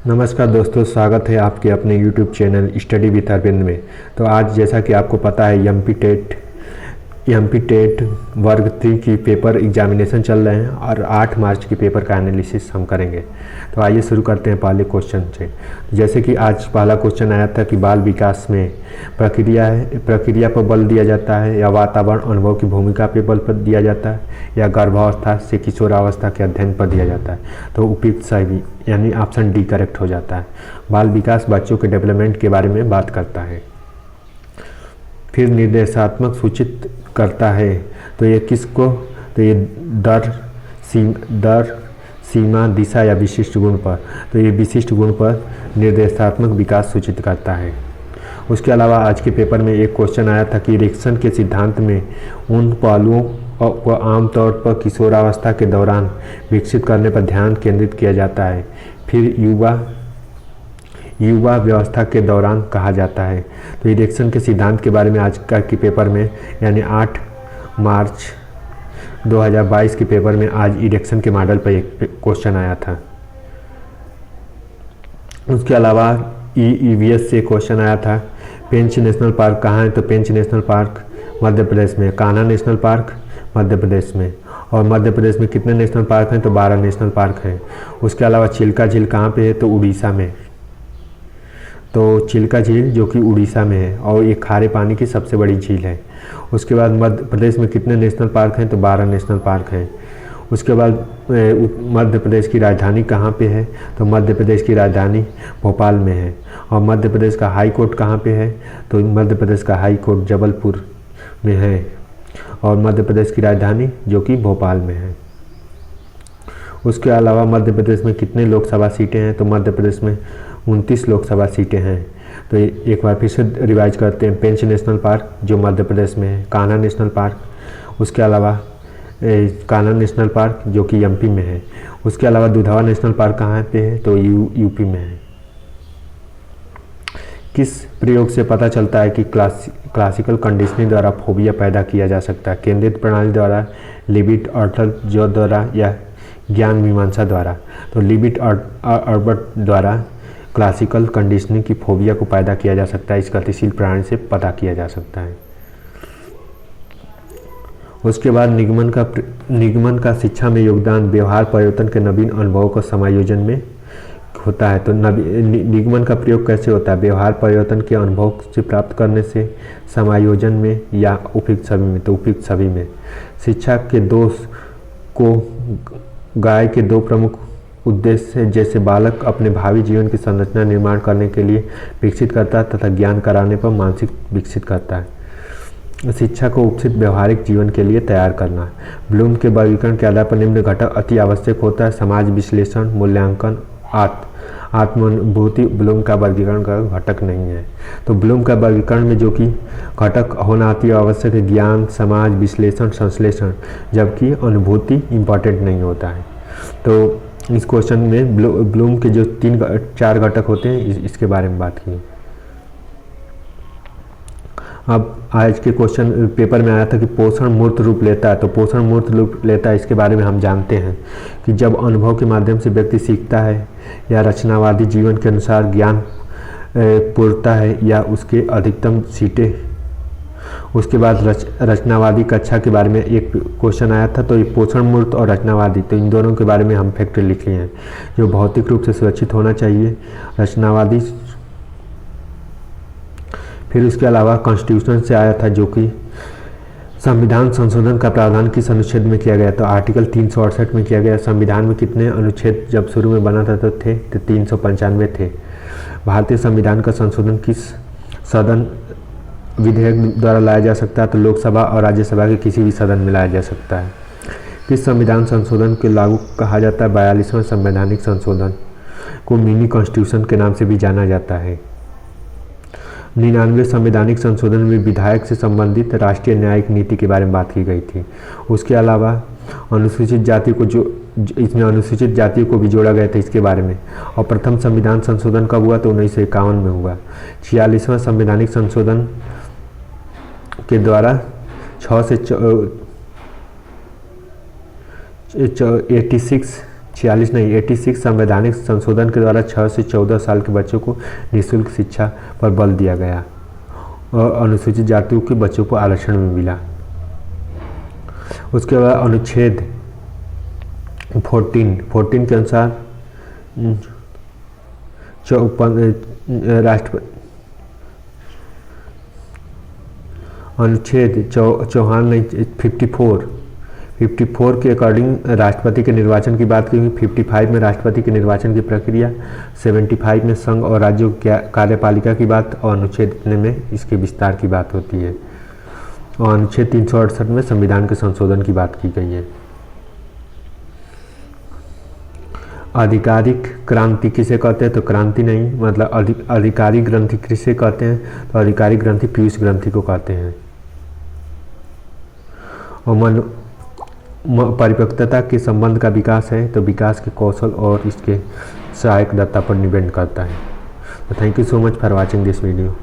नमस्कार दोस्तों, स्वागत है आपके अपने YouTube channel study with Arvind में। तो आज जैसा कि आपको पता है एमपी टेट वर्ग 3 की पेपर एग्जामिनेशन चल रहे हैं और 8 मार्च की पेपर का एनालिसिस हम करेंगे। तो आइए शुरू करते हैं पहले क्वेश्चन से। जैसे कि आज पहला क्वेश्चन आया था कि बाल विकास में प्रक्रिया पर बल दिया जाता है या वातावरण अनुभव की भूमिका पर बल पर दिया जाता है या गर्भावस्था से किशोरावस्था के अध्ययन पर दिया जाता है। तो उपयुक्त सही यानी ऑप्शन डी करेक्ट हो जाता है। बाल विकास बच्चों के डेवलपमेंट के बारे में बात करता है। फिर निर्देशात्मक सूचित करता है तो ये किसको, तो ये दर, सीमा, दिशा या विशिष्ट गुण पर, तो ये विशिष्ट गुण पर निर्देशात्मक विकास सूचित करता है। उसके अलावा आज के पेपर में एक क्वेश्चन आया था कि इरेक्शन के सिद्धांत में उन पहलुओं को आमतौर पर किशोरावस्था के दौरान विकसित करने पर ध्यान केंद्रित किया जाता है, फिर युवा व्यवस्था के दौरान कहा जाता है। तो इरेक्शन के सिद्धांत के बारे में आज का के पेपर में यानी 8 मार्च 2022 के पेपर में आज इरेक्शन के मॉडल पर एक क्वेश्चन आया था। उसके अलावा ईवीएस से क्वेश्चन आया था पेंच नेशनल पार्क कहाँ है, तो पेंच नेशनल पार्क मध्य प्रदेश में, कान्हा नेशनल पार्क मध्य प्रदेश में, और मध्य प्रदेश में कितने नेशनल पार्क हैं, तो 12 नेशनल पार्क हैं। उसके अलावा चिल्का झील कहाँ पे है, तो उड़ीसा में। तो चिल्का झील जो कि उड़ीसा में है और ये खारे पानी की सबसे बड़ी झील है। उसके बाद मध्य प्रदेश में कितने नेशनल पार्क हैं, तो 12 नेशनल पार्क हैं। उसके बाद मध्य प्रदेश की राजधानी कहाँ पे है, तो मध्य प्रदेश की राजधानी भोपाल में है। और मध्य प्रदेश का हाई कोर्ट कहाँ पे है, तो मध्य प्रदेश का हाई कोर्ट जबलपुर में है और मध्य प्रदेश की राजधानी जो कि भोपाल में है। उसके अलावा मध्य प्रदेश में कितने लोकसभा सीटें हैं, तो मध्य प्रदेश में 29 लोकसभा सीटें हैं। तो एक बार फिर से रिवाइज करते हैं। पेंच नेशनल पार्क जो मध्य प्रदेश में है, कान्हा नेशनल पार्क, उसके अलावा कान्हा नेशनल पार्क जो कि एमपी में है। उसके अलावा दुधवा नेशनल पार्क कहाँ पे है, तो यूपी में है। किस प्रयोग से पता चलता है कि क्लासिकल कंडीशनिंग द्वारा फोबिया पैदा किया जा सकता है, केंद्रित प्रणाली द्वारा, लिबिट अर्बट द्वारा या ज्ञान मीमांसा द्वारा। तो लिबिट अर्बट द्वारा क्लासिकल कंडीशनिंग की फोबिया को पैदा किया जा सकता है, इस गतिशील प्रणाली से पता किया जा सकता है। उसके बाद निगमन का शिक्षा में योगदान व्यवहार परिवर्तन के नवीन अनुभवों का समायोजन में होता है। तो निगमन का प्रयोग कैसे होता है, व्यवहार परिवर्तन के अनुभव से प्राप्त करने से, समायोजन में या उपयुक्त सभी में, तो उपयुक्त सभी में। शिक्षा के दोष को गाय के 2 प्रमुख उद्देश्य है, जैसे बालक अपने भावी जीवन की संरचना निर्माण करने के लिए विकसित करता है तथा ज्ञान कराने पर मानसिक विकसित करता है। शिक्षा को उपस्थित व्यवहारिक जीवन के लिए तैयार करना। ब्लूम के वर्गीकरण के आधार पर निम्न घटक अति आवश्यक होता है, समाज विश्लेषण, मूल्यांकन, आत्मानुभूति ब्लूम का वर्गीकरण का घटक नहीं है। तो ब्लूम का वर्गीकरण में जो कि घटक होना अति आवश्यक है, ज्ञान, समाज विश्लेषण, संश्लेषण, जबकि अनुभूति इम्पॉर्टेंट नहीं होता है। तो इस क्वेश्चन में ब्लूम के जो 4 घटक होते हैं इसके बारे में बात की। अब आज के क्वेश्चन पेपर में आया था कि पोषण मूर्त रूप लेता है। तो पोषण मूर्त रूप लेता है, इसके बारे में हम जानते हैं कि जब अनुभव के माध्यम से व्यक्ति सीखता है या रचनावादी जीवन के अनुसार ज्ञान पूर्णता है या उसके अधिकतम सीटें। उसके बाद रचनावादी कक्षा के बारे में एक क्वेश्चन आया था। तो ये पोषण मूर्त और रचनावादी, तो इन दोनों के बारे में हम फैक्ट लिख लिए हैं। जो भौतिक रूप से सुरक्षित होना चाहिए, रचनावादी। फिर उसके अलावा कॉन्स्टिट्यूशन से आया था जो कि संविधान संशोधन का प्रावधान किस अनुच्छेद में किया गया, तो आर्टिकल 368 में किया गया। संविधान में कितने अनुच्छेद जब शुरू में बना था तो 395 थे। भारतीय संविधान का संशोधन किस सदन विधेयक द्वारा लाया जा सकता है, तो लोकसभा और राज्यसभा के किसी भी सदन में लाया जा सकता है। किस संविधान संशोधन के लागू कहा जाता है, 42वां संवैधानिक संशोधन को मिनी कॉन्स्टिट्यूशन के नाम से भी जाना जाता है। 99वें संवैधानिक संशोधन में विधायक से संबंधित राष्ट्रीय न्यायिक नीति के बारे में बात की गई थी। उसके अलावा अनुसूचित जाति को इसमें अनुसूचित जातियों को भी जोड़ा गया था इसके बारे में। और प्रथम संविधान संशोधन कब हुआ, तो 1951 में हुआ। 46वां संवैधानिक संशोधन के द्वारा 6 से 86 46 नहीं 86 संवैधानिक संशोधन के द्वारा 6 से 14 साल के बच्चों को निःशुल्क शिक्षा पर बल दिया गया और अनुसूचित जातियों के बच्चों को आरक्षण में मिला। उसके बाद अनुच्छेद 14 के अनुसार राष्ट्रपति अनुच्छेद चौहान ने 54 के अकॉर्डिंग राष्ट्रपति के निर्वाचन की बात की हुई। 55 में राष्ट्रपति के निर्वाचन की प्रक्रिया, 75 में संघ और राज्यों की कार्यपालिका की बात और अनुच्छेद इतने में इसके विस्तार की बात होती है। और अनुच्छेद 368 में संविधान के संशोधन की बात की गई है। आधिकारिक क्रांति किसे कहते हैं? तो क्रांति नहीं, मतलब आधिकारिक ग्रंथि किसे कहते हैं? तो आधिकारिक ग्रंथि पीयूष ग्रंथि को कहते हैं। और परिपक्वता के संबंध का विकास है तो विकास के कौशल और इसके सहायक दत्ता पर डिपेंड करता है। तो thank you so much for watching this video.